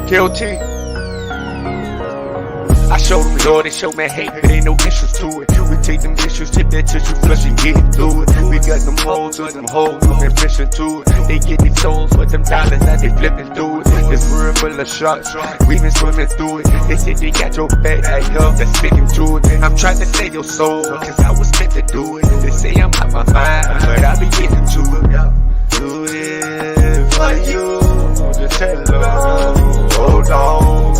Guilty. I show them love, they show me hate, but ain't no issues to it. We take them issues, tip that tissue, flush and get through it. We got them hoes, we've been fishing to it. They get these souls for them dollars, now they flipping through it. This world full of sharks, we been swimming through it. They say they got your back, I love that's sticking to it. I'm trying to save your soul, cause I was meant to do it. They say I'm out my mind, but I be getting to it. Do it for you, just tell them, hold on.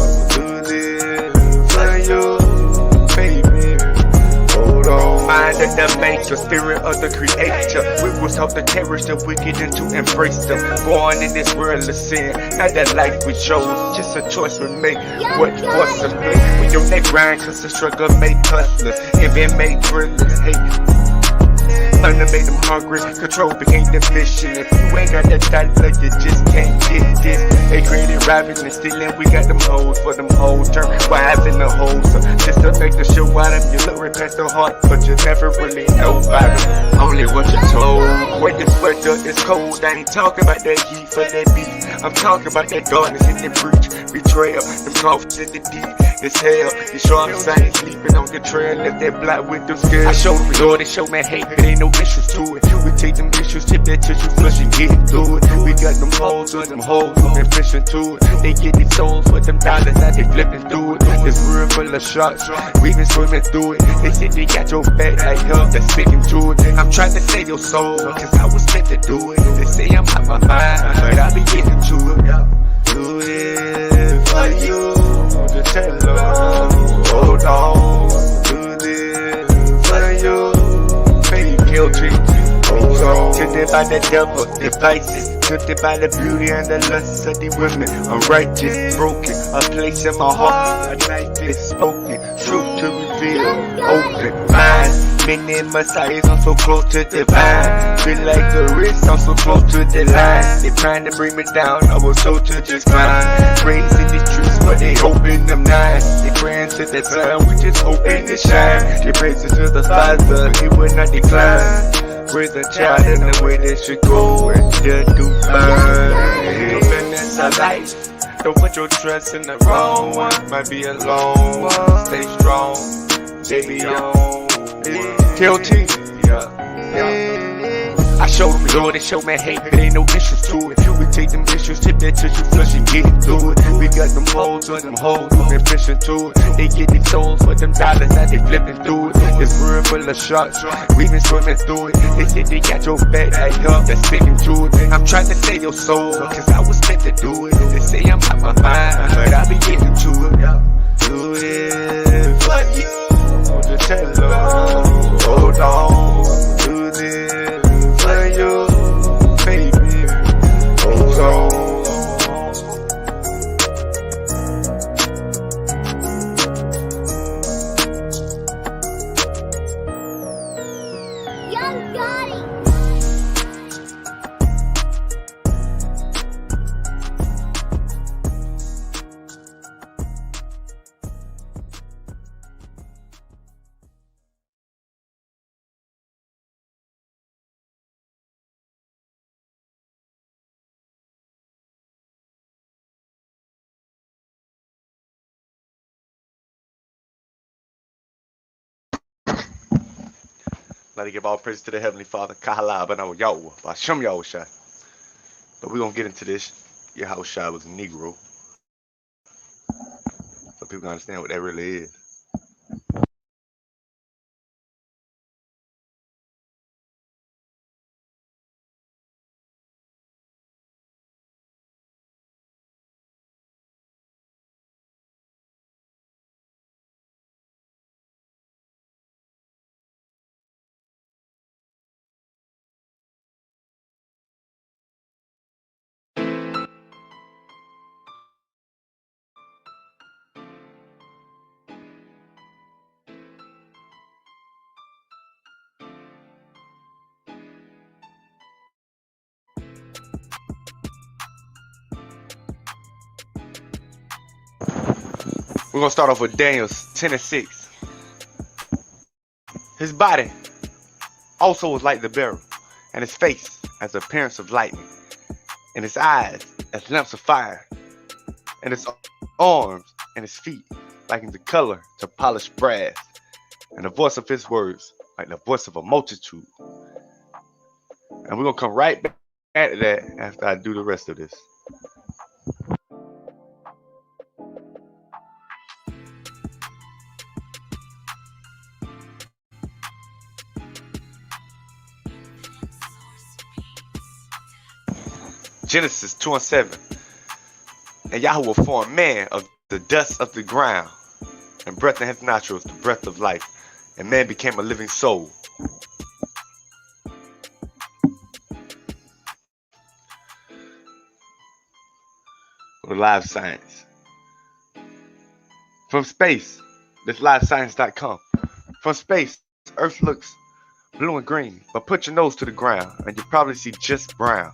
Mind of the maker, spirit of the creator. We was taught to cherish the wicked and to embrace them. Born in this world of sin, not that life we chose, just a choice we make. What force of me? We don't that grind cause the struggle make hustlers, envy make thrillers, hate. Learn to make them hungry, control became the mission. If you ain't got that dollar, you just can't get this. They created robbing and stealing, we got them hoes for them whole term. Wives in the hoes, just to make the show out of you. Look right past the heart, but you never really know about it. Only what you're told. When this weather is cold, I ain't talking about that heat for that beef. I'm talking about that darkness in the breach, betrayal, them coffins in the deep. It's hell, you sure I'm saying sleeping on the trail, left that block with them scales. I show them love, they show me hate, but ain't no issues to it. We take them issues, tip that tissue, flush and get through it. We got them hoes, we've been fishing to it. They get these souls for them dollars, now they flipping through it. This world full of sharks, we been swimming through it. They say they got your back, I love that's sticking to it. I'm trying to save your soul, cause I was meant to do it. They say I'm out my mind, but I be getting to it. Do it for you. Just tell them, hold on, do this for you, baby. Guilty, hold on. Tempted by the devil, devices. Tempted by the beauty and the lust of the women. I'm righteous, broken, a place in my heart. A knife is spoken, truth to reveal, open mind. Many messiahs, I'm so close to divine. Feel like a wrist, I'm so close to the line. They trying to bring me down, I was told to just climb. Raised in these streets, but they open them nines. They praying to the sun, we just hoping to shine. They praising to the Father, he will not decline. Raise a child in the way they should go, and they'll do fine. The business of life, don't put your trust in the wrong one. Might be alone, stay strong, they be on. Guilty, I show them love, they show me hate, but ain't no issues to it. We take them issues, tip that tissue, flush and get through it. We got them hoes, we've been fishing to it. They get these souls for them dollars, now they flipping through it. This world full of sharks, we been swimming through it. They say they got your back, I love that's sticking to it. I'm trying to save your soul, cause I was meant to do it. They say I'm out my mind, but I be getting to it. Do it for you, just tell them, hold on, do this for you, baby, hold on. I'd like to give all praise to the Heavenly Father, Kahala, but no, Bashem Yahawashi. But we're going to get into this. Yahawashi was a Negro. So people can understand what that really is. We're going to start off with Daniel 10:6. His body also was like the bearer, and his face as the appearance of lightning, and his eyes as lamps of fire, and his arms and his feet like in the color to polished brass, and the voice of his words like the voice of a multitude. And we're gonna come right back to that after I do the rest of this. Genesis 2:7. And Yahweh formed man of the dust of the ground, and breath in his nostrils, the breath of life, and man became a living soul. Or live science. From space, this livescience.com. From space, Earth looks blue and green, but put your nose to the ground, and you probably see just brown.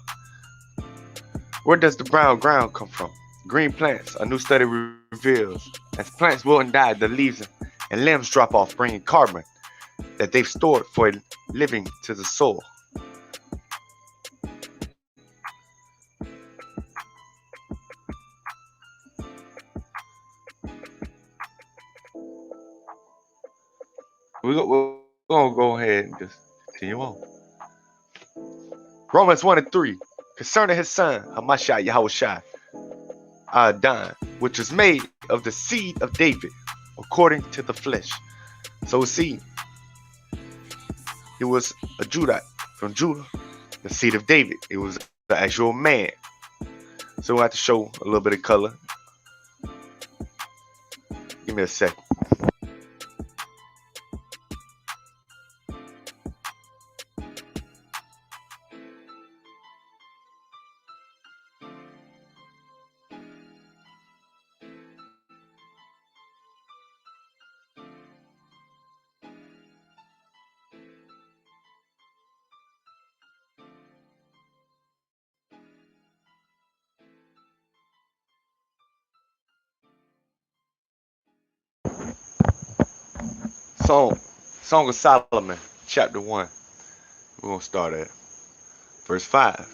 Where does the brown ground come from? Green plants, a new study reveals. As plants will and die, the leaves and limbs drop off, bringing carbon that they've stored for living to the soil. We're going to go ahead and just continue on. Romans 1:3. Concerning his son, Hamashiach Yahawashi, Adon, which was made of the seed of David, according to the flesh. So see, it was a Judite from Judah, the seed of David. It was the actual man. So we'll have to show a little bit of color. Give me a second. Song of Solomon, chapter 1. We're going to start at verse 5.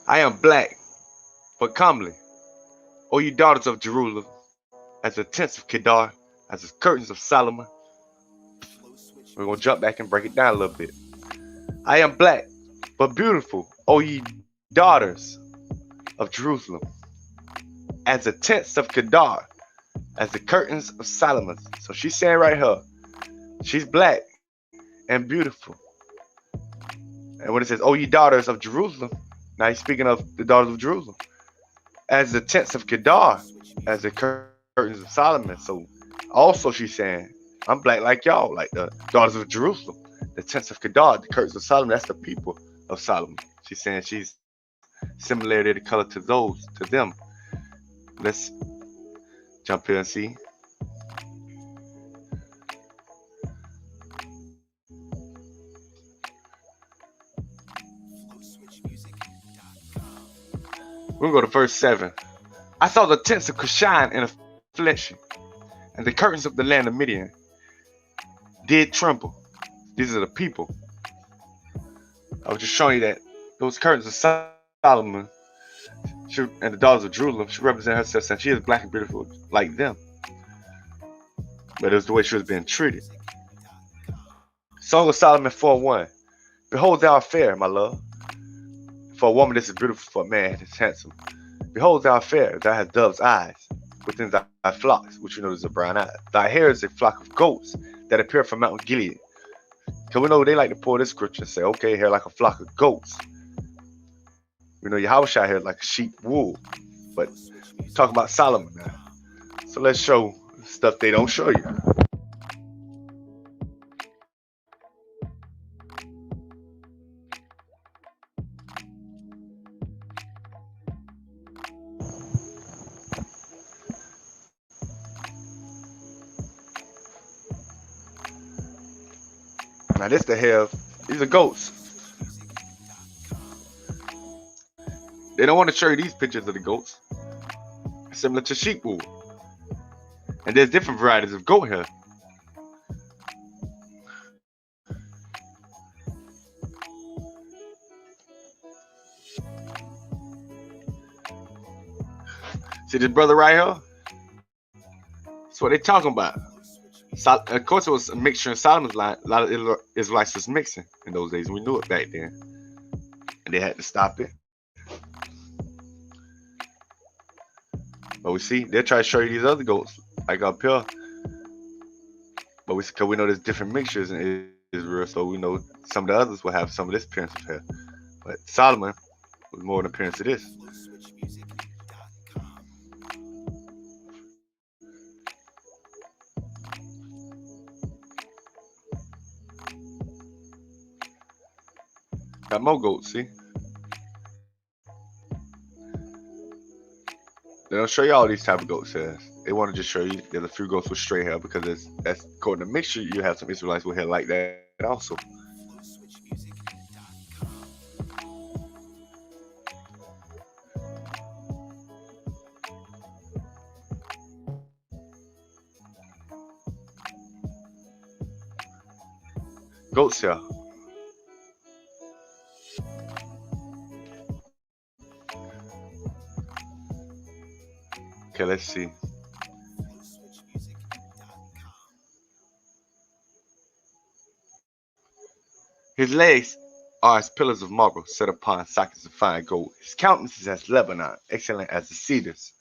I am black, but comely, O you daughters of Jerusalem, as the tents of Kedar, as the curtains of Solomon. We're going to jump back and break it down a little bit. I am black, but beautiful, O ye daughters of Jerusalem, as the tents of Kedar, as the curtains of Solomon. So she's saying right here, she's black and beautiful. And when it says, "Oh, ye daughters of Jerusalem," now he's speaking of the daughters of Jerusalem, as the tents of Kedar, as the curtains of Solomon. So also she's saying, I'm black like y'all, like the daughters of Jerusalem, the tents of Kedar, the curtains of Solomon. That's the people of Solomon. She's saying she's similarity to color to those, to them. Let's jump here and see. We'll go to verse 7. I saw the tents of Cushan in affliction, and the curtains of the land of Midian did tremble. These are the people. I was just showing you that those curtains of Solomon and the daughters of Jerusalem, she represents herself and she is black and beautiful like them. But it was the way she was being treated. Song of Solomon 4:1. Behold, thou art fair, my love. For a woman, this is beautiful. For a man, it's handsome. Behold, thou art fair. Thou hast dove's eyes within thy flocks, which you know is a brown eye. Thy hair is a flock of goats that appear from Mount Gilead. Because we know they like to pull this scripture and say, okay, hair like a flock of goats. We know Yahawashi hair like sheep wool. But talk about Solomon now. So let's show stuff they don't show you. Now this the hair of, these are goats. They don't want to show you these pictures of the goats. Similar to sheep wool. And there's different varieties of goat hair. See this brother right here? That's what they talking about. Of course, it was a mixture in Solomon's line. A lot of Israelites was mixing in those days. We knew it back then, and they had to stop it. But we see they'll try to show you these other goats, like up here. But because we know there's different mixtures in Israel, so we know some of the others will have some of this appearance of hair. But Solomon was more an appearance of this. Got more goats, see? They don't show you all these type of goats here. They want to just show you there's a few goats with straight hair because that's according to mixture. You have some Israelites with hair like that also. Goats here. Okay, let's see. His legs are as pillars of marble set upon sockets of fine gold. His countenance is as Lebanon, excellent as the cedars.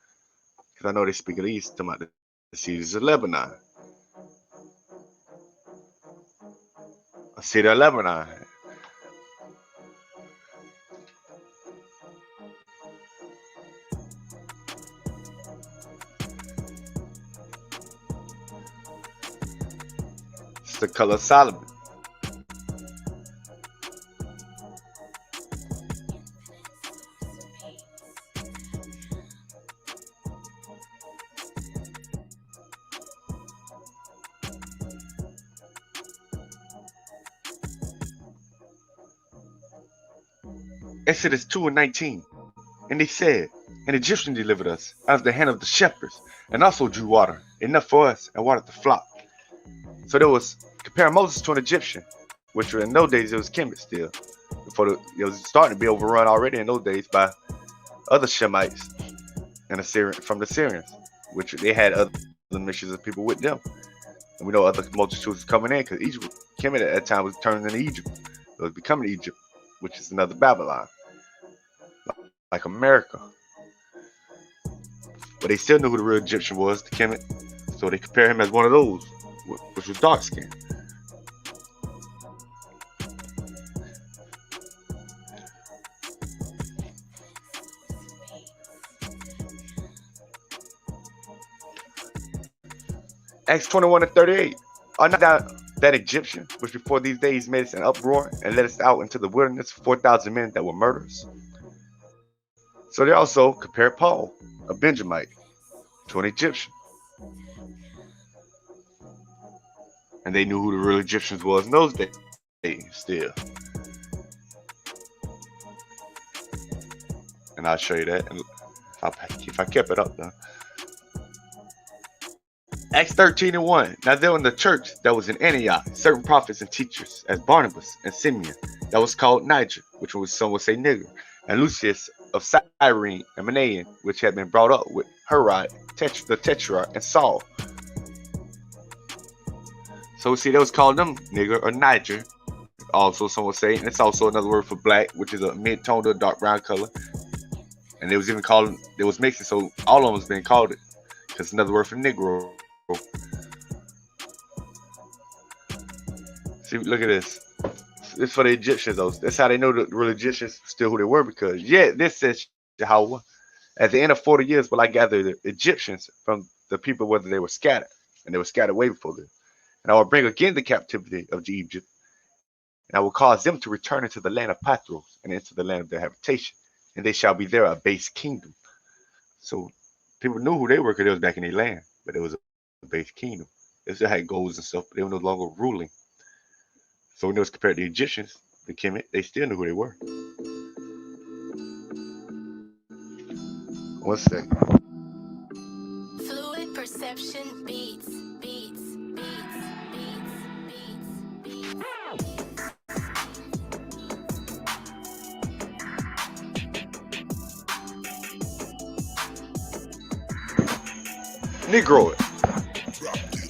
Because I know they speak of these, talking about the cedars of Lebanon. A cedar of Lebanon. It's the color of Solomon. Exodus 2:19. And they said, an Egyptian delivered us out of the hand of the shepherds, and also drew water, enough for us, and watered the flock. So there was, comparing Moses to an Egyptian, which in those days it was Kemet still. It was starting to be overrun already in those days by other Shemites and from the Syrians, which they had other mixtures of people with them. And we know other multitudes coming in because Kemet at that time was turning into Egypt. It was becoming Egypt, which is another Babylon, like America. But they still knew who the real Egyptian was, the Kemet. So they compare him as one of those, which was dark skinned. Acts 21:38. Are not that Egyptian, which before these days made us an uproar and led us out into the wilderness, 4,000 men that were murderers? So they also compared Paul, a Benjamite, to an Egyptian. And they knew who the real Egyptians was in those days still. And I'll show you that if I kept it up though. Acts 13:1. Now there in the church that was in Antioch, certain prophets and teachers, as Barnabas and Simeon, that was called Niger, which was some would say Negro, and Lucius of Cyrene and Manaen, which had been brought up with Herod, the Tetrarch, and Saul. So we see they was called them nigger or Niger. Also some would say, and it's also another word for black, which is a mid-tone to a dark brown color. And they was even called, they was mixing, so all of them was being called it. Because it's another word for Negro. See, look at this. This for the Egyptians, though. That's how they know the real Egyptians still who they were, because this says Yahawashi. At the end of 40 years, will I gather the Egyptians from the people whether they were scattered, and they were scattered away before them. And I will bring again the captivity of Egypt, and I will cause them to return into the land of Pathros and into the land of their habitation, and they shall be there a base kingdom. So people knew who they were because they was back in their land, but it was a base kingdom. They still had goals and stuff, but they were no longer ruling. So when it was compared to the Egyptians, the Kemet, they still knew who they were. One second. Fluid perception beats. Negroid.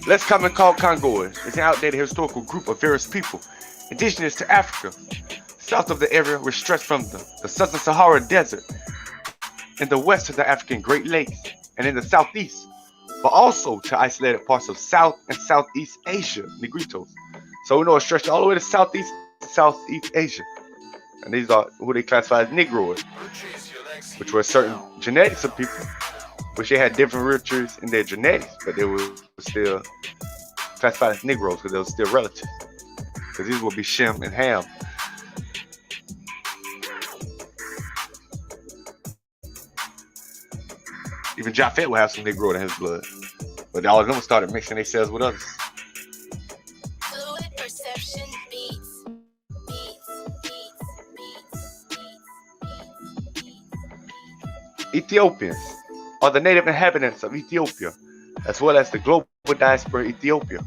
Less commonly called Congoid, is an outdated historical group of various people indigenous to Africa, south of the area which stretched from the southern Sahara Desert in the west to the African Great Lakes and in the southeast, but also to isolated parts of South and Southeast Asia, Negritos. So we know it stretched all the way to Southeast Asia. And these are who they classify as Negroid, which were certain genetics of people, which they had different riches in their genetics, but they were still classified as Negroes because they were still relatives. Because these would be Shem and Ham. Even Japhet would have some Negro in his blood. But all of them started mixing themselves with others. Fluid perception beats. Ethiopians are the native inhabitants of Ethiopia, as well as the global diaspora Ethiopia.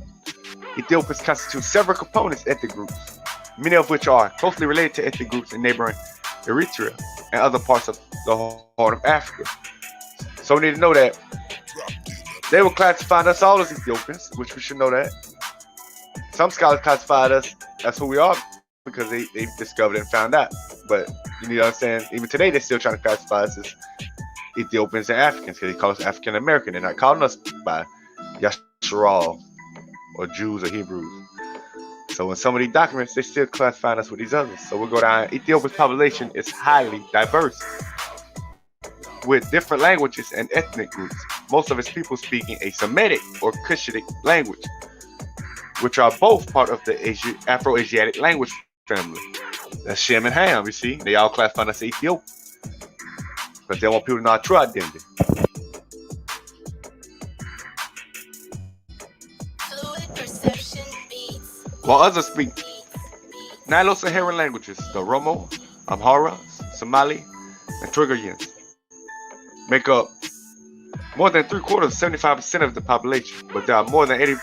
Ethiopians constitute several components ethnic groups, many of which are closely related to ethnic groups in neighboring Eritrea and other parts of the Horn of Africa. So we need to know that they were classifying us all as Ethiopians, which we should know that. Some scholars classified us as who we are because they discovered and found out. But you need to understand, even today they're still trying to classify us as Ethiopians and Africans because they call us African American. They're not calling us by Yasharahla or Jews or Hebrews. So in some of these documents, they still classifying us with these others. So we'll go down. Ethiopia's population is highly diverse with different languages and ethnic groups. Most of its people speaking a Semitic or Cushitic language, which are both part of the Afro-Asiatic language family. That's Shem and Ham, you see. They all classify us as Ethiopian because they want people to know our true identity. Fluid perception beats. While others speak Nilo-Saharan languages, the Romo, Amhara, Somali, and Trigurians make up more than 3/4, 75% of the population, but there are more than 80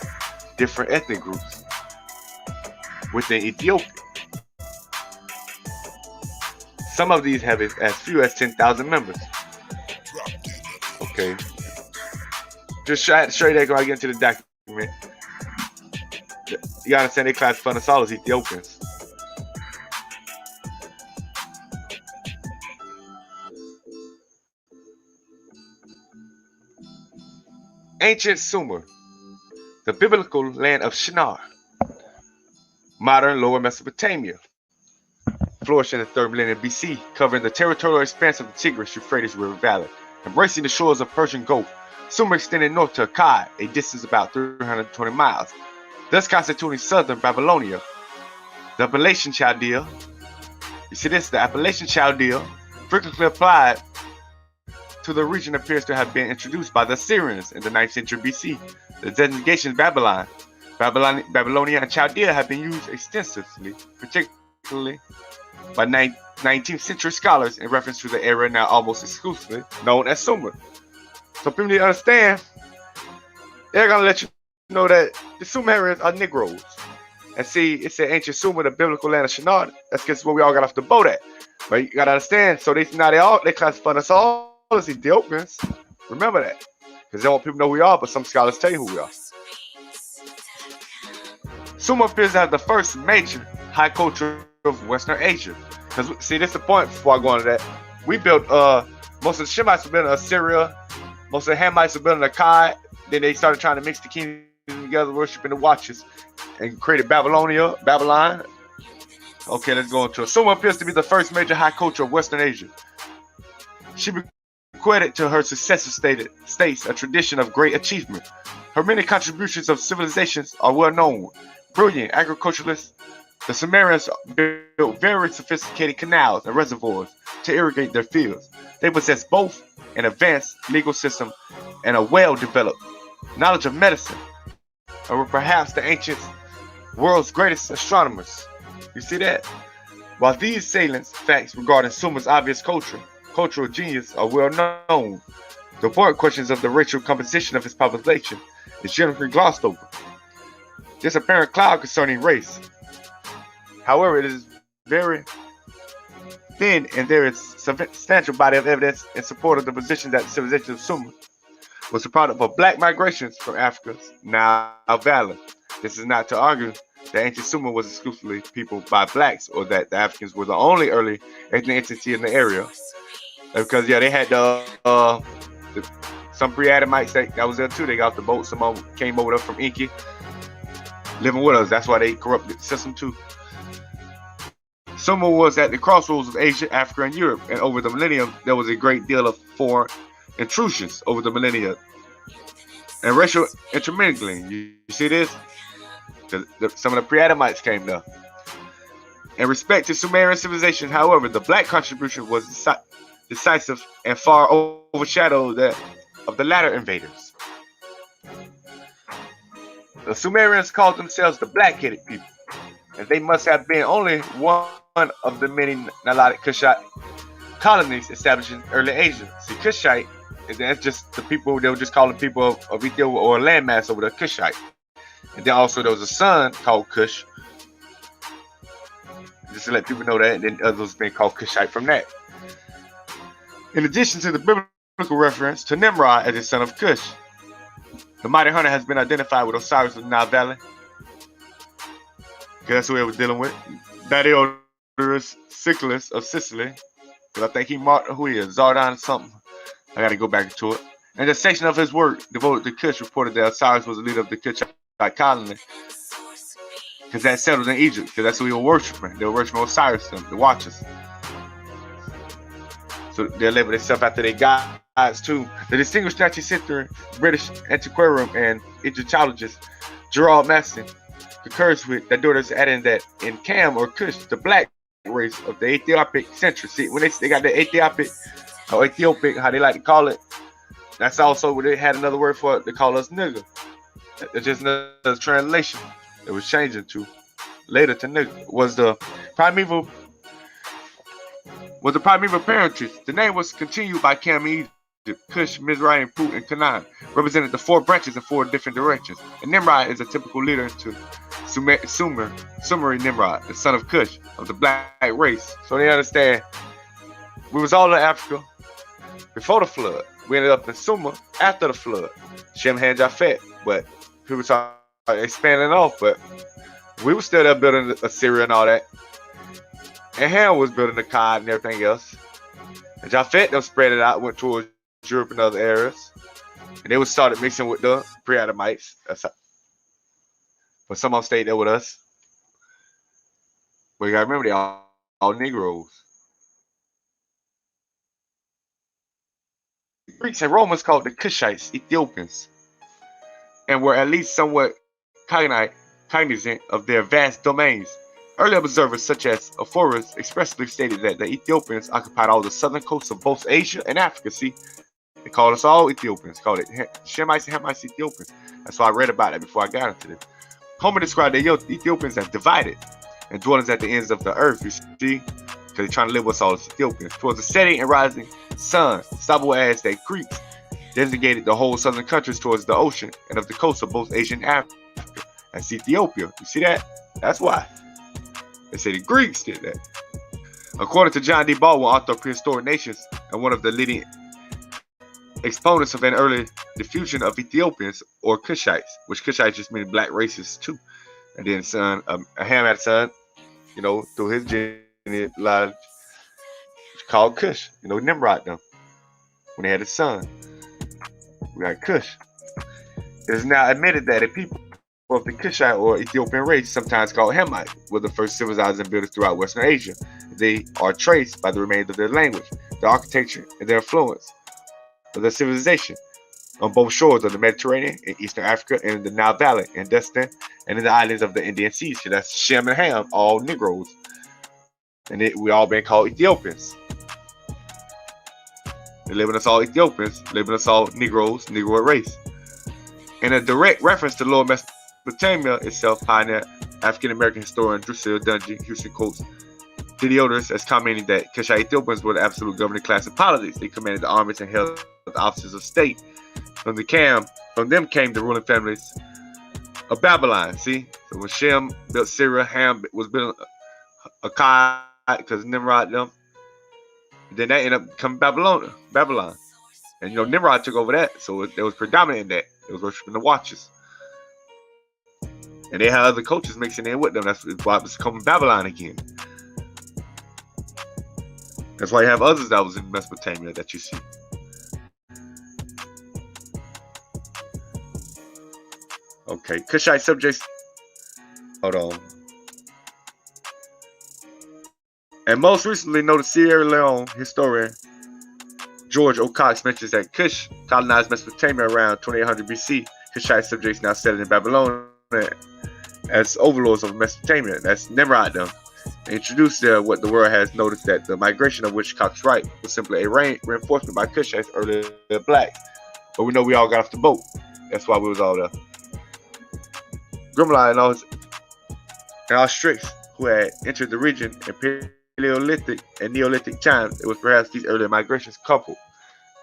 different ethnic groups within Ethiopia. Some of these have as few as 10,000 members. Okay. Just I had to show you that when I get into the document. You gotta understand they classify us all as Ethiopians. Ancient Sumer, the biblical land of Shinar, modern Lower Mesopotamia, flourished in the 3rd millennium BC, covering the territorial expanse of the Tigris-Euphrates River Valley, embracing the shores of Persian Gulf. Sumer extended north to Akkad, a distance about 320 miles, thus constituting southern Babylonia. The Appalachian Chaldea, you see this, the Appalachian Chaldea, frequently applied to the region appears to have been introduced by the Assyrians in the 9th century BC. The designation Babylonia, and Chaldea have been used extensively, particularly by 19th century scholars in reference to the area now almost exclusively known as Sumer. So people need to understand, they're going to let you know that the Sumerians are Negroes. And see, it's the ancient Sumer, the biblical land of Shinar. That's because where we all got off the boat at. But you got to understand, so they classify us all as Ethiopians. Remember that. Because they want people to know who we are, but some scholars tell you who we are. Sumer appears to have the first major high culture of Western Asia. Because, see, this is the point before I go into that. We built, most of the Shemites were built in Assyria. Most of the Hamites were built in Akkad. Then they started trying to mix the kingdoms together, worshiping the watches, and created Babylon. Okay, let's go into it. Sumer appears to be the first major high culture of Western Asia. She bequeathed to her successive states a tradition of great achievement. Her many contributions of civilizations are well known. Brilliant agriculturalists, the Sumerians built very sophisticated canals and reservoirs to irrigate their fields. They possess both an advanced legal system and a well-developed knowledge of medicine, and were perhaps the ancient world's greatest astronomers. You see that? While these salient facts regarding Sumer's obvious cultural genius are well known, the important questions of the racial composition of its population is generally glossed over. This apparent cloud concerning race, however, it is very thin, and there is substantial body of evidence in support of the position that the civilization of Sumer was the product of black migrations from Africa's Nile Valley. This is not to argue that ancient Sumer was exclusively peopled by blacks or that the Africans were the only early ethnic entity in the area. Because yeah, they had some pre-Adamites that was there too. They got off the boat. Some of them came over there from Inky, living with us. That's why they corrupted the system too. Sumer was at the crossroads of Asia, Africa, and Europe, and over the millennium, there was a great deal of foreign intrusions over the millennia and racial intermingling. You see this? Some of the pre-Adamites came there. In respect to Sumerian civilization, however, the black contribution was decisive and far overshadowed that of the latter invaders. The Sumerians called themselves the black-headed people, and they must have been only one of the many Nilotic Kushite colonies established in early Asia. See, Kushite, that's just the people, they were just calling people of Ethiopia or landmass over there Kushite. And then also there was a son called Cush, just to let people know that, and then others been called Kushite from that. In addition to the biblical reference to Nimrod as a son of Cush, the mighty hunter has been identified with Osiris of the Nile Valley. Okay, that's who we were dealing with. Diodorus Siculus of Sicily, because I think he marked who he is, Zardon or something. I got to go back to it. And the section of his work devoted to Cush reported that Osiris was the leader of the Kushite colony, because that settled in Egypt, because that's who they were worshiping. They were worshiping Osiris, the Watchers. So they labeled themselves after their gods too. The distinguished 19th century British antiquarian and Egyptologist Gerald Masson concurs with Diodorus, adding that in Cam or Cush, the black race of the Ethiopic century. See, when they got the Ethiopic or Ethiopic, how they like to call it, that's also what they had another word for it. They call us nigger. It's just another translation. It was changing to later to nigger. Was the primeval parentage. The name was continued by Cam Egypt, Cush, Mizraim, Put, and Canaan, represented the four branches in four different directions. And Nimrod is a typical leader to Sumerian Nimrod, the son of Cush, of the black race. So they understand we was all in Africa before the flood. We ended up in Sumer after the flood. Shem had Japhet, but people started expanding off, but we were still there building Assyria and all that. And Ham was building the Akkad and everything else. And Japhet them spread it out, went towards Europe and other areas. And they would started mixing with the pre-Adamites. But some of them stayed there with us. But you gotta remember, they all Negroes. The Greeks and Romans called the Kushites Ethiopians, and were at least somewhat cognizant of their vast domains. Early observers such as Ephorus expressly stated that the Ethiopians occupied all the southern coasts of both Asia and Africa. See, they called us all Ethiopians, called it Shemites and Hamites Ethiopians. That's why I read about it before I got into this. Homer described the Ethiopians as divided and dwellers at the ends of the earth, you see, because they're trying to live with all the Ethiopians. Towards the setting and rising sun, Strabo adds that Greeks designated the whole southern countries towards the ocean and of the coast of both Asia and Africa. That's Ethiopia. You see that? That's why. They say the Greeks did that. According to John D. Baldwin, author of Prehistoric Nations, and one of the leading exponents of an early diffusion of Ethiopians or Kushites, which Kushites just mean black races too. And then son, Ham had a son, through his genealogy, called Cush, Nimrod them. When they had a son, we got Cush. It is now admitted that the people of the Kushite or Ethiopian race, sometimes called Hamite, were the first civilizers and builders throughout Western Asia. They are traced by the remains of their language, their architecture, and their influence of their civilization on both shores of the Mediterranean, in Eastern Africa, and in the Nile Valley, in Destin, and in the islands of the Indian Sea. So that's Shem and Ham, all Negroes. And we all been called Ethiopians. They labeled us all Ethiopians, labeled us all Negroes, Negro race. In a direct reference to Lower Mesopotamia itself, pioneer African-American historian Drusilla Dungy Houston quotes Diodorus as commenting that Kushite Ethiopians were the absolute governing class of politics. They commanded the armies and held the offices of state. From them came the ruling families of Babylon. See, so when Shem built Syria, Ham was building Akkad because Nimrod them. Then that ended up becoming Babylon. And Nimrod took over that, so it was predominant in that. It was worshiping the watchers. And they had other cultures mixing in with them. That's why it was becoming Babylon again. That's why you have others that was in Mesopotamia that you see. Okay, Cushite subjects. Hold on. And most recently, the Sierra Leone historian George O. Cox mentions that Cush colonized Mesopotamia around 2800 BC. Cushite subjects now settled in Babylonia as overlords of Mesopotamia. That's Nimrod them. Introduced what the world has noticed, that the migration of which Cox writes was simply a reinforcement by Cushites earlier black. But we know we all got off the boat. That's why we was all there. Grimla and all Strix, who had entered the region in Paleolithic and Neolithic times, it was perhaps these earlier migrations coupled.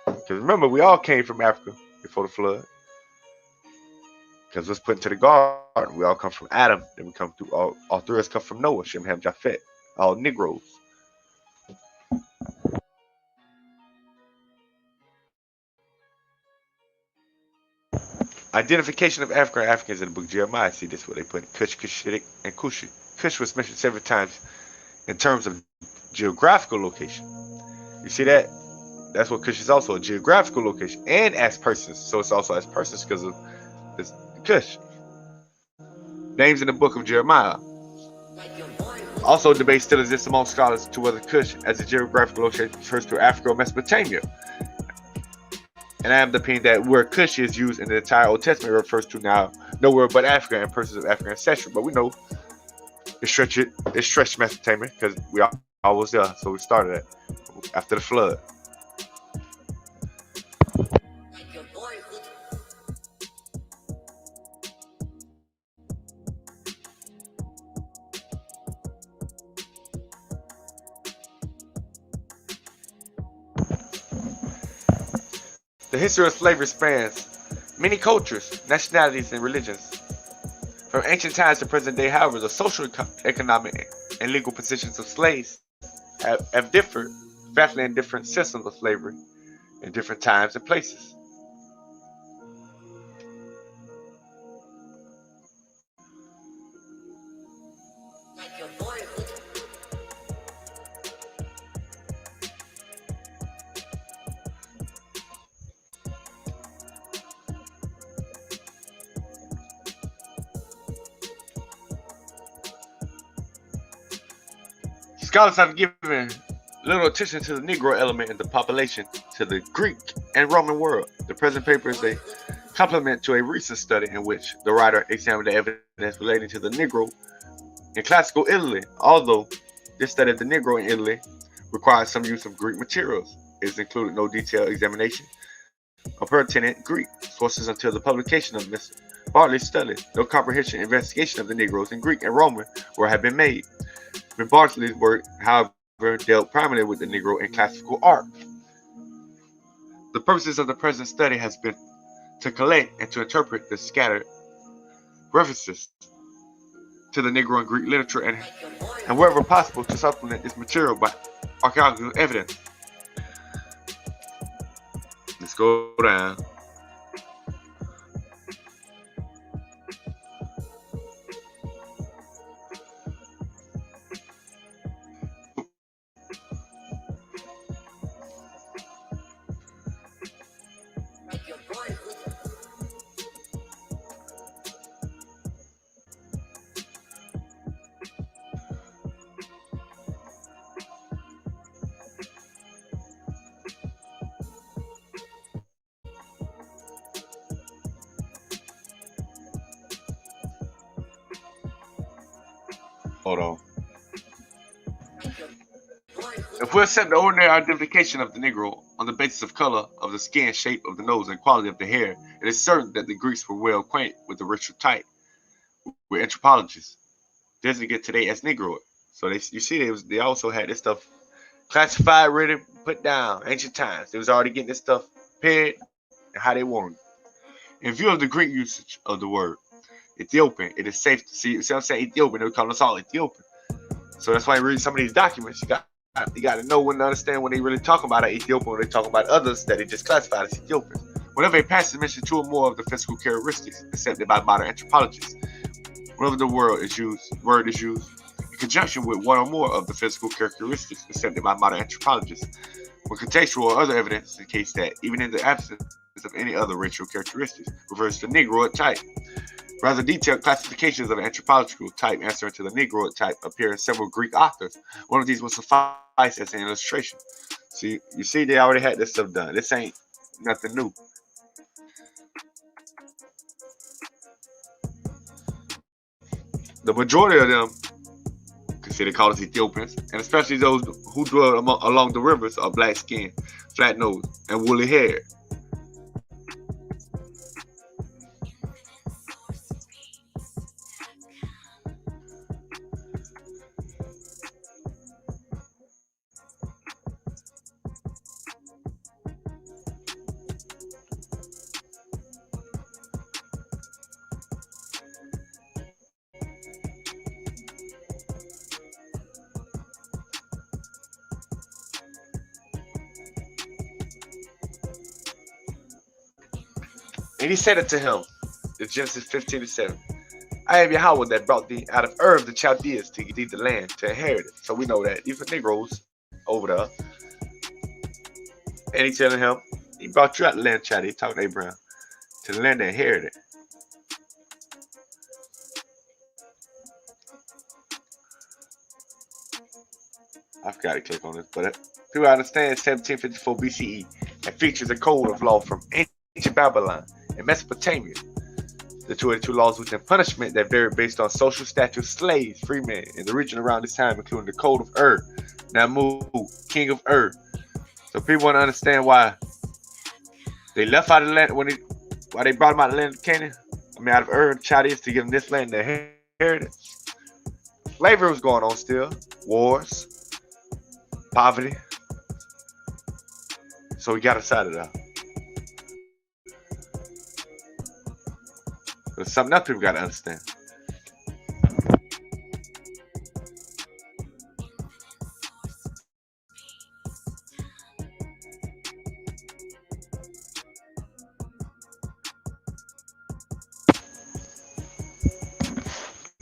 Because remember, we all came from Africa before the flood. Because let's put into the garden, we all come from Adam. Then we come through, all three of us come from Noah, Shem, Ham, Japhet, all Negroes. Identification of African Africans in the book of Jeremiah. See, this is what they put: Cush, Cushitic, and Cushi. Cush was mentioned several times in terms of geographical location. You see that? That's what Cush is, also a geographical location, and as persons. So it's also as persons because of this Cush. Names in the book of Jeremiah. Also, debate still exists among scholars to whether Cush as a geographical location refers to Africa or Mesopotamia. And I am the opinion that where Cush is used in the entire Old Testament refers to now nowhere but Africa and persons of African ancestry. But we know it stretched Mesopotamia because we all was there. So we started it after the flood. The history of slavery spans many cultures, nationalities, and religions. From ancient times to present day, however, the social, economic, and legal positions of slaves have differed, vastly in different systems of slavery in different times and places. Scholars have given little attention to the Negro element in the population, to the Greek and Roman world. The present paper is a complement to a recent study in which the writer examined the evidence relating to the Negro in classical Italy. Although this study of the Negro in Italy requires some use of Greek materials, it has included no detailed examination of pertinent Greek sources until the publication of Miss Bartley's study. No comprehensive investigation of the Negroes in Greek and Roman world have been made. But Bartley's work, however, dealt primarily with the Negro in classical art. The purposes of the present study has been to collect and to interpret the scattered references to the Negro in Greek literature and wherever possible to supplement this material by archaeological evidence. Let's go down. Hold on. If we accept the ordinary identification of the Negro on the basis of color of the skin, shape of the nose, and quality of the hair, it is certain that the Greeks were well acquainted with the racial type, with anthropologists designate today as Negro. So you see, they also had this stuff classified, ready, put down. Ancient times, they was already getting this stuff paired and how they wanted it. In view of the Greek usage of the word Ethiopian, it is safe to see what I'm saying, Ethiopian, they would call us all Ethiopian. So that's why you read some of these documents, you got You got to know when to understand when they really talking about an Ethiopian, when they talking about others that they just classified as Ethiopians. Whenever a passage mentions two or more of the physical characteristics accepted by modern anthropologists, whenever the word is used in conjunction with one or more of the physical characteristics accepted by modern anthropologists, when contextual or other evidence indicates that, even in the absence of any other racial characteristics, refers to Negroid type. Rather detailed classifications of an anthropological type answering to the Negroid type appear in several Greek authors. One of these will suffice as an illustration. See, you see, they already had this stuff done. This ain't nothing new. The majority of them, considered called as Ethiopians, and especially those who dwell along the rivers, are black skinned, flat nosed, and woolly haired. And he said it to him, in Genesis 15:7. I am Yahweh that brought thee out of Ur of the Chaldeans to give thee the land to inherit it. So we know that these are Negroes over there. And he telling him, he brought you out of the land of Chaldea, talking to Abraham, to the land to inherit it. I forgot to click on this, but people understand 1754 BCE and features a code of law from ancient Babylon and Mesopotamia. The 282 laws within punishment that varied based on social status, slaves, freemen in the region around this time, including the Code of Ur, Namu, King of Ur. So people want to understand why they left out of the land, why they brought them out of the land of Canaan, out of Ur and Chaldeans to give them this land to inherit it. Slavery was going on still, wars, poverty. So we got us out of there. But something else people got to understand.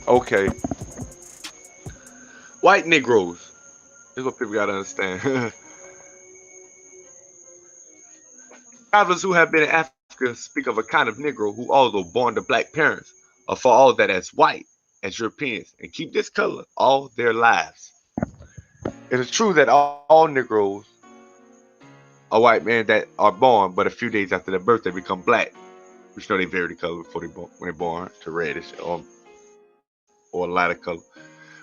Okay. White Negroes. This is what people got to understand. Travelers who have been in Africa speak of a kind of Negro who, although born to black parents, are for all that as white as Europeans and keep this color all their lives. It is true that all Negroes are white men that are born, but a few days after their birth they become black, which know they vary the color before when they're born to reddish or a lighter color.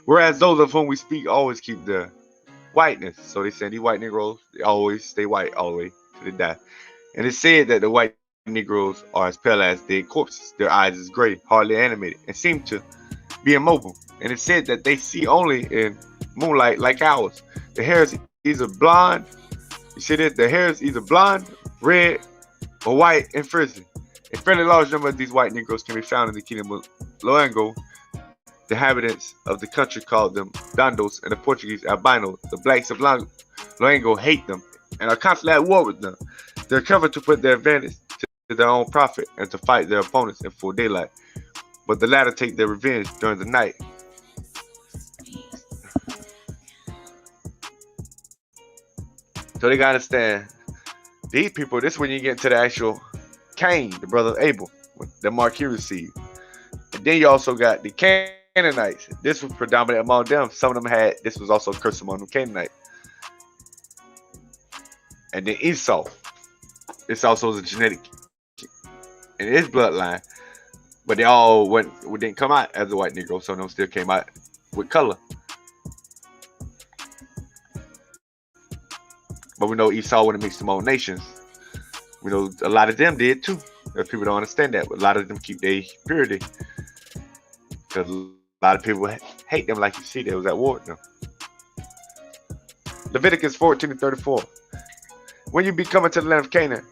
Whereas those of whom we speak always keep their whiteness. So they say these white Negroes, they always stay white all the way till they die. And it's said that the white Negroes are as pale as dead corpses. Their eyes is gray, hardly animated, and seem to be immobile. And it's said that they see only in moonlight like ours. The hair is either blonde, you see that? The hair is either blonde, red, or white and frizzy. A fairly large number of these white Negroes can be found in the kingdom of Loango. The inhabitants of the country called them Dandos and the Portuguese Albinos. The blacks of Loango hate them and are constantly at war with them. They're covered to put their advantage to their own profit and to fight their opponents in full daylight. But the latter take their revenge during the night. So they gotta understand, these people, this is when you get into the actual Cain, the brother of Abel, the mark he received. And then you also got the Canaanites. This was predominant among them. Some of them had, this was also a curse among them Canaanites. And then Esau. This also is a genetic in his bloodline, but they all didn't come out as a white Negro. Some of them still came out with color. But we know Esau would have mixed among nations. We know a lot of them did too. People don't understand that, but a lot of them keep their purity because a lot of people hate them. Like you see, they was at war with them. Leviticus 14:34. When you be coming to the land of Canaan,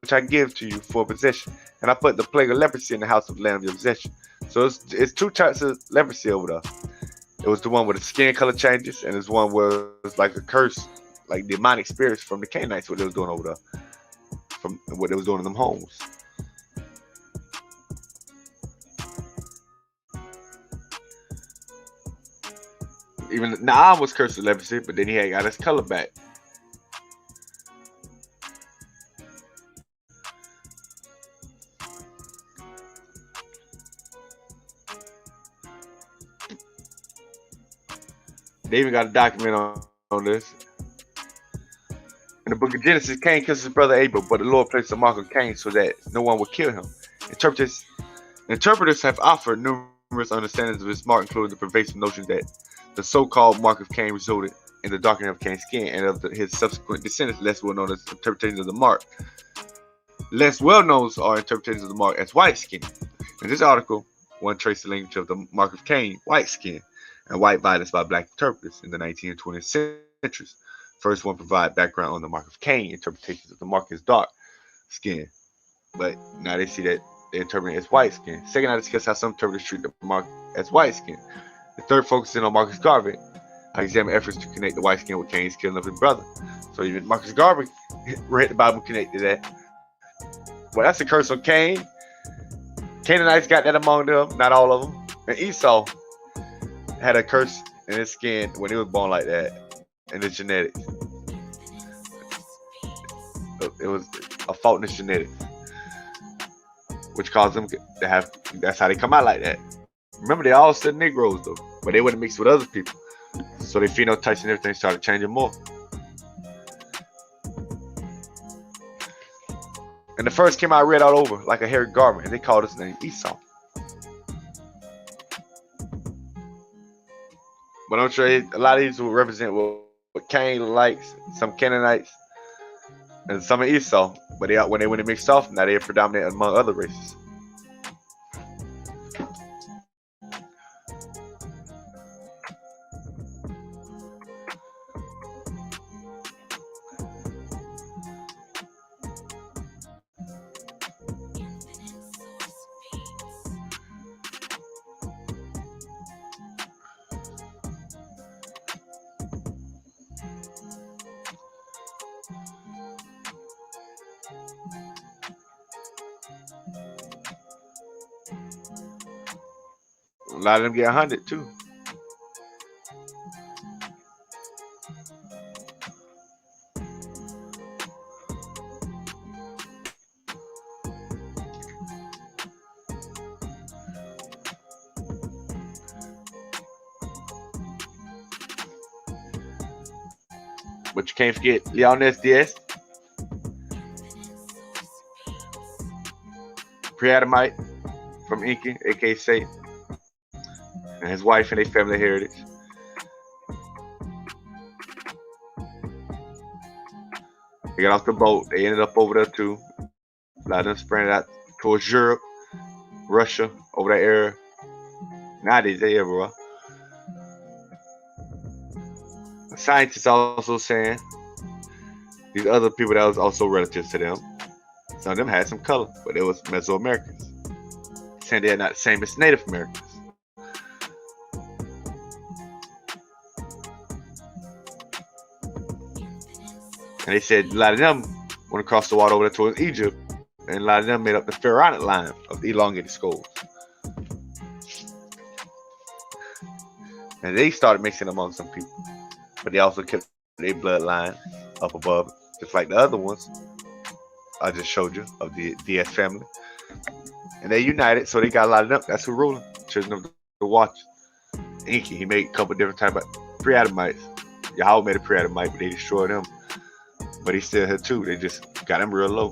which I give to you for a possession, and I put the plague of leprosy in the house of the land of your possession. So it's two types of leprosy over there. It was the one with the skin color changes, and it's one where it was like a curse, like demonic spirits from the Canaanites, what they was doing over there, from what they was doing in them homes. Even Naam was cursed with leprosy, but then he had got his color back. They even got a document on this. In the book of Genesis, Cain kills his brother Abel, but the Lord placed a mark on Cain so that no one would kill him. Interpreters have offered numerous understandings of this mark, including the pervasive notion that the so-called mark of Cain resulted in the darkening of Cain's skin and of his subsequent descendants, less well known as interpretations of the mark. Less well known are interpretations of the mark as white skin. In this article, one traced the language of the mark of Cain, white skin, and white violence by black interpreters in the 19th and 20th centuries. First one provide background on the mark of Cain, interpretations of the mark as dark skin. But now they see that they interpret it as white skin. Second, I discuss how some interpreters treat the mark as white skin. The third, focusing on Marcus Garvey, I examine efforts to connect the white skin with Cain's killing of his brother. So even Marcus Garvey read the Bible connected that. Well, that's a curse on Cain. Canaanites got that among them, not all of them. And Esau had a curse in his skin when he was born like that, in his genetics. It was a fault in his genetics, which caused them to have. That's how they come out like that. Remember, they all still Negroes though, but they wouldn't mix with other people, so their phenotypes and everything started changing more. And the first came out red all over like a hairy garment, and they called his name Esau. But I'm sure a lot of these will represent what Cain likes, some Canaanites, and some of Esau. But when they mixed off, now they're predominant among other races. A lot of them get 100 too. But you can't forget Leones Diaz, pre-Adamite from Inca, aka Satan, and his wife and their family heritage. They got off the boat. They ended up over there too. A lot of them spread out towards Europe, Russia, over that area. Nowadays, they everywhere. Scientists also saying these other people that was also relatives to them. Some of them had some color, but they was Mesoamericans. Saying they're not the same as Native Americans. And they said a lot of them went across the water over there towards Egypt, and a lot of them made up the pharaonic line of the elongated skulls. And they started mixing among some people, but they also kept their bloodline up above, just like the other ones I just showed you of the Diaz family. And they united, so they got a lot of them. That's who ruling. Children of the Watch. Inky, he made a couple different type of pre-Adamites. Yahweh made a pre-Adamite, but they destroyed him. But he's still here too. They just got him real low.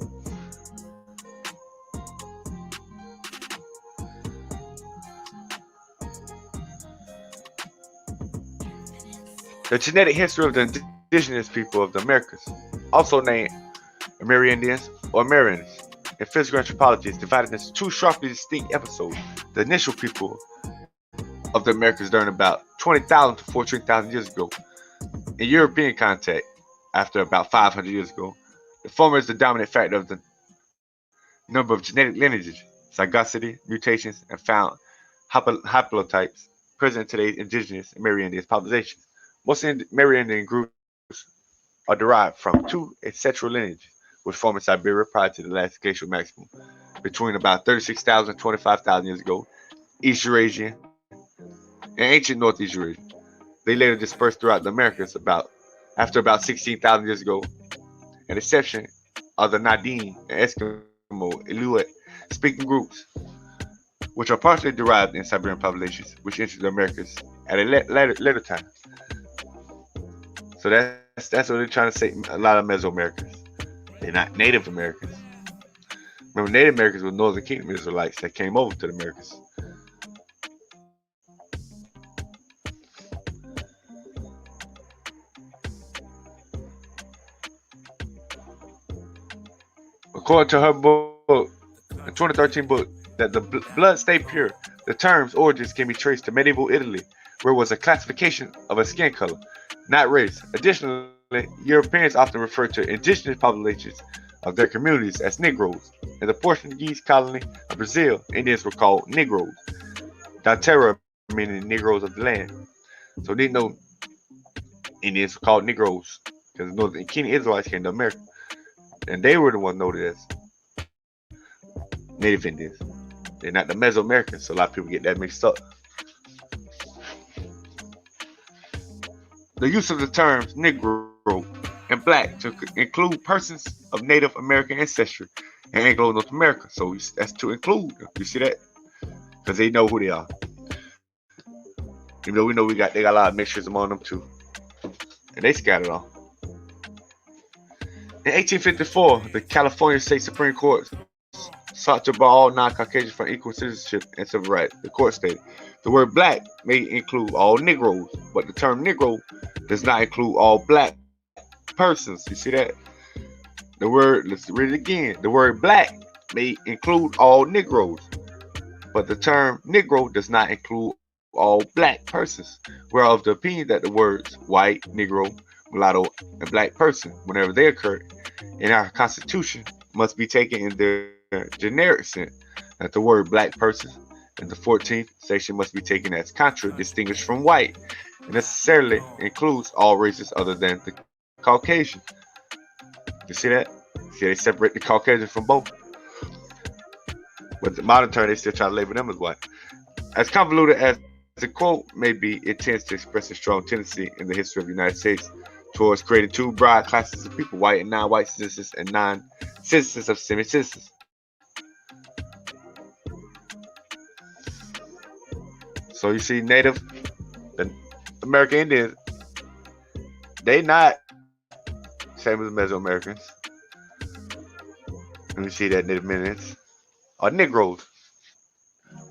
The genetic history of the indigenous people of the Americas, also named Amerindians or Americans, in physical anthropology is divided into two sharply distinct episodes. The initial people of the Americas during about 20,000 to 14,000 years ago. In European contact, after about 500 years ago, the former is the dominant factor of the number of genetic lineages, zygosity, mutations, and found haplotypes present in today's indigenous and Amerindian populations. Most Amerindian groups are derived from two ancestral lineages, which formed in Siberia prior to the last glacial maximum, between about 36,000 and 25,000 years ago, East Eurasia, and ancient Northeast Eurasia. They later dispersed throughout the Americas after about 16,000 years ago, an exception are the Nadine and Eskimo Inuit speaking groups, which are partially derived in Siberian populations, which entered the Americas at a later time. So that's what they're trying to say. A lot of Mesoamericans, they're not Native Americans. Remember, Native Americans were Northern Kingdom Israelites that came over to the Americas. According to her book, a 2013 book, that the blood stay pure. The term's origins can be traced to medieval Italy, where it was a classification of a skin color, not race. Additionally, Europeans often refer to indigenous populations of their communities as Negroes. In the Portuguese colony of Brazil, Indians were called Negros. Da terra meaning Negroes of the land. So they know Indians were called Negroes because the Northern Kingdom Israelites came to America, and they were the ones noted as Native Indians. They're not the Mesoamericans, so a lot of people get that mixed up. The use of the terms Negro and Black to include persons of Native American ancestry and Anglo North America. So that's to include them. You see that? Because they know who they are. Even though we know they got a lot of mixtures among them too. And they scattered off. In 1854, the California State Supreme Court sought to bar all non-Caucasians from equal citizenship and civil rights. The court stated, the word black may include all Negroes, but the term Negro does not include all black persons. You see that? Let's read it again. The word black may include all Negroes, but the term Negro does not include all black persons. We're of the opinion that the words white, Negro, mulatto, and black person, whenever they occur in our Constitution, must be taken in their generic sense, that the word black person in the 14th section must be taken as distinguished from white, and necessarily includes all races other than the Caucasian. You see that? See, they separate the Caucasian from both. But the modern term, they still try to label them as white. As convoluted as the quote may be, it tends to express a strong tendency in the history of the United States towards creating two broad classes of people, white and non-white citizens and non-citizens of semi-citizens. So you see, Native American Indians, they not same as Mesoamericans. Let me see that Native Indians are Negroes.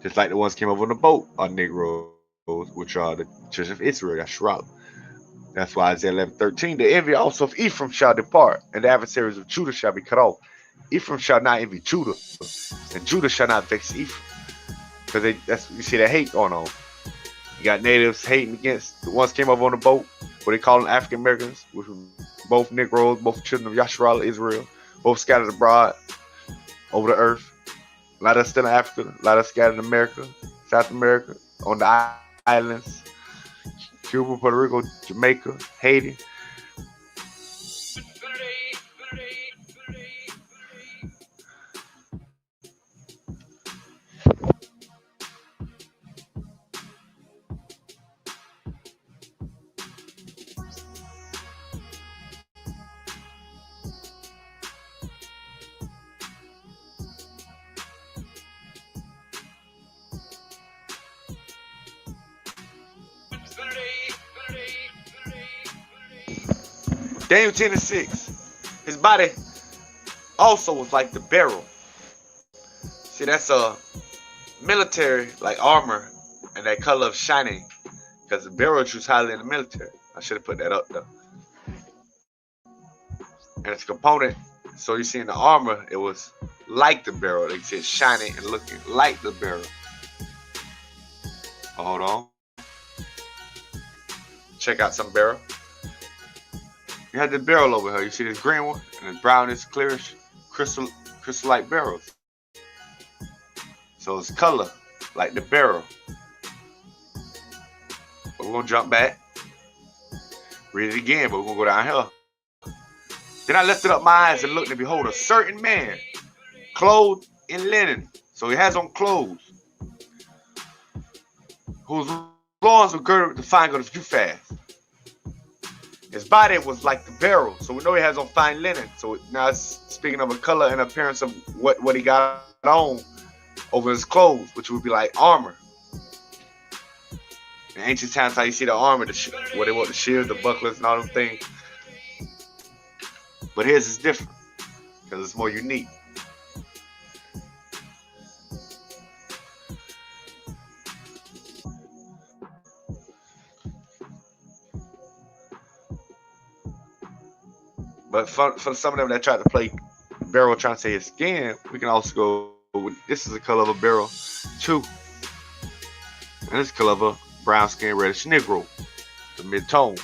Just like the ones came over on the boat are Negroes, which are the children of Israel, Yasharahla. That's why Isaiah 11:13, the envy also of Ephraim shall depart, and the adversaries of Judah shall be cut off. Ephraim shall not envy Judah, and Judah shall not vex Ephraim. Because you see that hate going on. You got natives hating against the ones came over on the boat, what they call them African Americans, which were both Negroes, both children of Yasharahla, Israel, both scattered abroad over the earth. A lot of us still in Africa, a lot of us scattered in America, South America, on the islands, Cuba, Puerto Rico, Jamaica, Haiti. Daniel 10:6. His body also was like the barrel. See, that's a military like armor and that color of shining, because the barrel is used highly in the military. I should have put that up though. And it's a component. So you see in the armor, it was like the barrel. They said shining and looking like the barrel. Hold on. Check out some barrel. You had the barrel over here. You see this green one and the brownish, clearish, crystal-like barrels. So it's color like the barrel. we're going to jump back. Read it again, but we're going to go down here. Then I lifted up my eyes and looked, and behold, a certain man, clothed in linen. So he has on clothes, whose loins were girded with the fine gold of Uphaz. His body was like the beryl, so we know he has on fine linen. So now it's speaking of a color and appearance of what he got on over his clothes, which would be like armor. In ancient times, how you see the armor, what they want, the shields, the bucklers, and all them things. But his is different because it's more unique. But for some of them that tried to play beryl, trying to say his skin, we can also go with, this is the color of a beryl too. And this is the color of a brown skin reddish Negro, the mid-tone.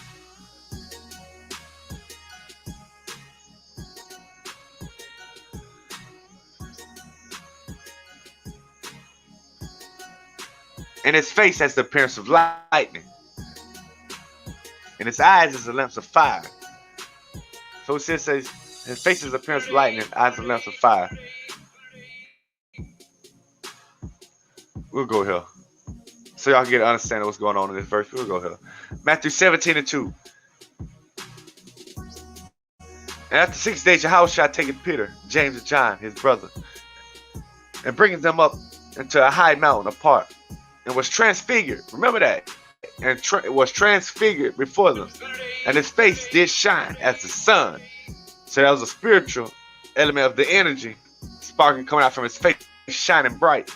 And his face has the appearance of lightning. And his eyes is the lamps of fire. So it says his face is the appearance of lightning, eyes of lamps of fire. We'll go here. So y'all get an understanding of what's going on in this verse. We'll go here. Matthew 17:2. And after 6 days, Yahawashi taketh Peter, James, and John, his brother, and bringeth them up into a high mountain apart, and was transfigured. Remember that. And was transfigured before them. And his face did shine as the sun. So that was a spiritual element of the energy sparking coming out from his face, shining bright.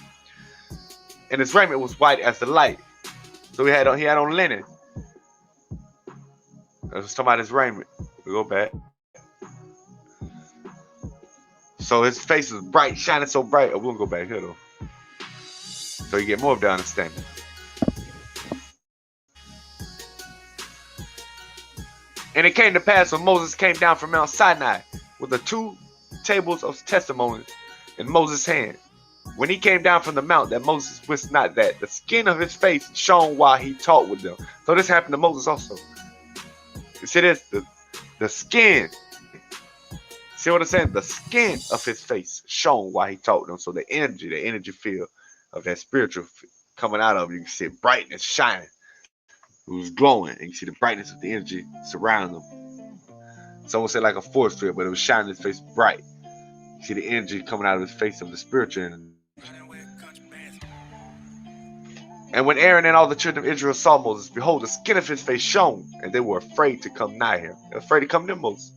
And his raiment was white as the light. So he had on linen. I was talking about his raiment. We go back. So his face was bright, shining so bright. Oh, we'll go back here though. So you get more of the understanding. And it came to pass when Moses came down from Mount Sinai with the 2 tables of testimony in Moses' hand. When he came down from the mount, that Moses wist not that the skin of his face shone while he talked with them. So this happened to Moses also. You see this? The skin. See what I'm saying? The skin of his face shone while he talked with them. So the energy field of that spiritual coming out of him, you can see brightness shining. It was glowing, and you see the brightness of the energy surrounding him. Someone said like a force field, but it was shining his face bright. You see the energy coming out of his face of the spiritual energy. And when Aaron and all the children of Israel saw Moses, behold, the skin of his face shone, and they were afraid to come nigh him. They were afraid to come near Moses.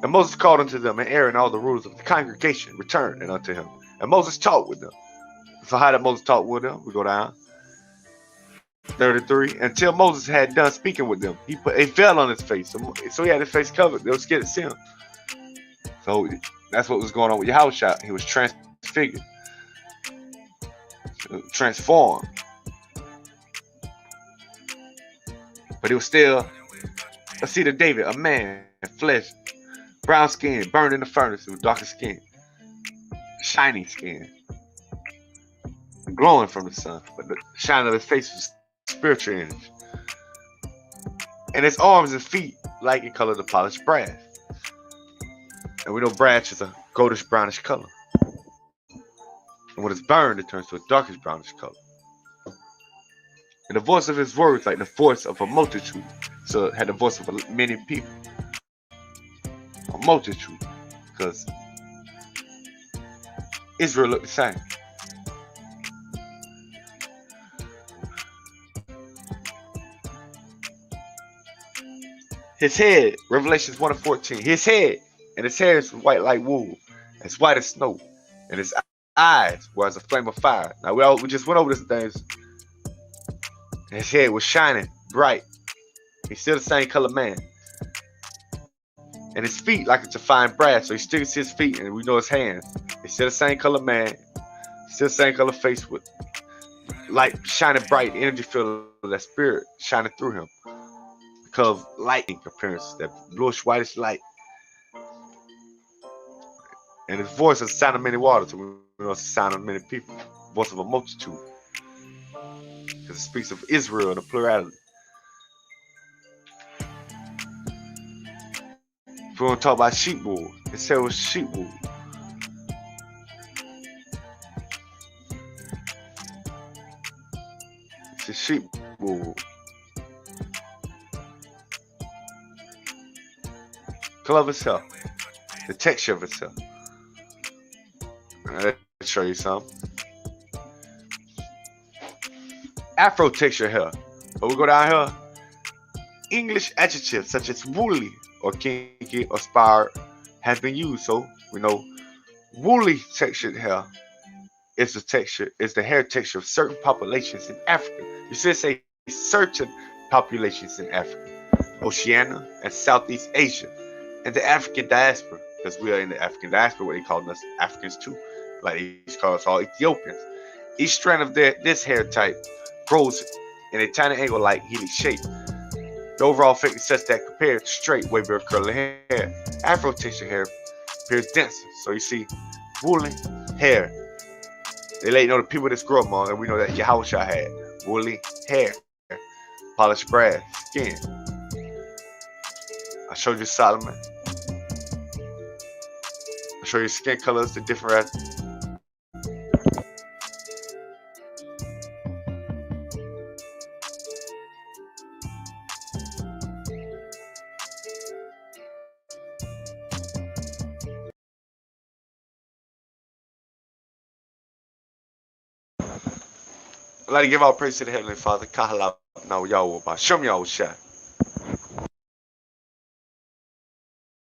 And Moses called unto them, and Aaron and all the rulers of the congregation returned unto him. And Moses talked with them. So how did Moses talk with them? We go down. 33. Until Moses had done speaking with them, he fell on his face. So he had his face covered. They were scared to see him. So that's what was going on with Yahawashi. He was transfigured, transformed. But he was still a seed of David, a man, flesh, brown skin, burned in the furnace with darker skin, shiny skin, glowing from the sun. But the shine of his face was spiritual energy. And his arms and feet like in color the polished brass. And we know brass is a goldish brownish color. And when it's burned, it turns to a darkish brownish color. And the voice of his words like the voice of a multitude. So it had the voice of many people. A multitude. Because Israel looked the same. His head, Revelations 1:14. His head, and his hair is white like wool, as white as snow, and his eyes were as a flame of fire. Now we just went over these things. His head was shining bright. He's still the same color man. And his feet like it's a fine brass. So you still can see his feet, and we know his hands. He's still the same color man. Still the same color face with light shining bright, energy field of that spirit shining through him. Because of lightning appearance, that bluish whitish light. And his voice is the sound of many waters. So we know it's the sound of many people. Voice of a multitude. because it speaks of Israel in a plurality. If we want to talk about sheep wool, it said it was sheep wool. It's a sheep wool. Color of itself, the texture of itself. Let's show you some. Afro texture hair. But we go down here. English adjectives such as woolly or kinky or spired has been used. So we know woolly textured hair is the hair texture of certain populations in Africa. You should say certain populations in Africa, Oceania, and Southeast Asia, and the African diaspora, because we are in the African diaspora, where they call us Africans too, like they call us all Ethiopians. Each strand of this hair type grows in a tiny angle-like helix shape. The overall effect is such that compared to straight, wavy, or curly hair, Afro texture hair appears denser. So you see, woolly hair. They let you know the people that's grow up on, and we know that Yahawashi had woolly hair, polished grass, skin. I showed you Solomon. I show you skin colors, the different. I'd like to give all praise to the Heavenly Father. Kahala now Yahweh. Shem Yahweh.